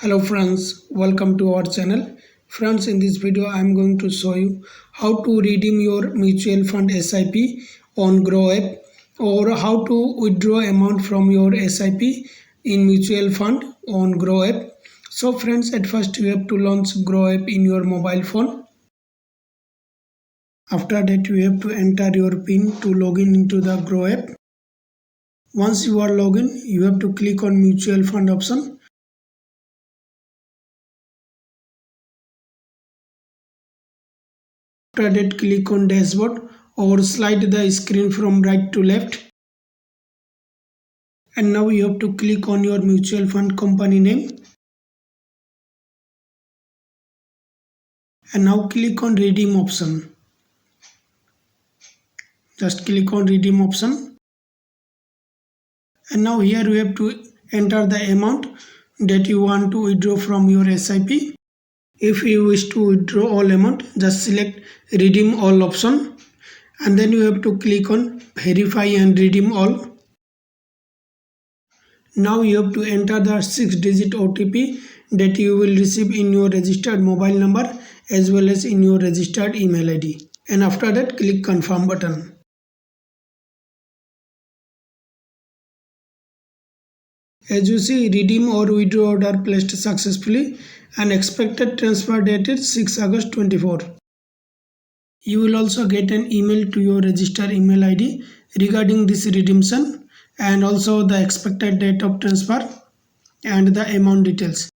Hello friends, welcome to our channel. Friends, in this video I am going to show you how to redeem your mutual fund SIP on Groww app, or how to withdraw amount from your SIP in mutual fund on Groww app. So friends, at first you have to launch Groww app in your mobile phone. After that you have to enter your PIN to log in into the Groww app. Once you are logged in, you have to click on mutual fund option. After that, click on dashboard or slide the screen from right to left. And now you have to click on your mutual fund company name. And now click on redeem option. Just click on redeem option. And now here you have to enter the amount that you want to withdraw from your SIP. If you wish to withdraw all amount, just select redeem all option. And then you have to click on verify and redeem all. Now you have to enter the 6-digit OTP that you will receive in your registered mobile number as well as in your registered email ID. And after that, click confirm button. As you see, redeem or withdraw order placed successfully and expected transfer date is 6 August 24. You will also get an email to your registered email ID regarding this redemption and also the expected date of transfer and the amount details.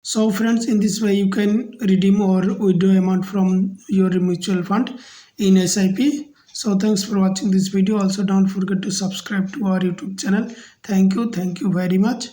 So friends, in this way you can redeem or withdraw amount from your mutual fund in SIP. So thanks for watching this video. Also don't forget to subscribe to our YouTube channel. Thank you very much.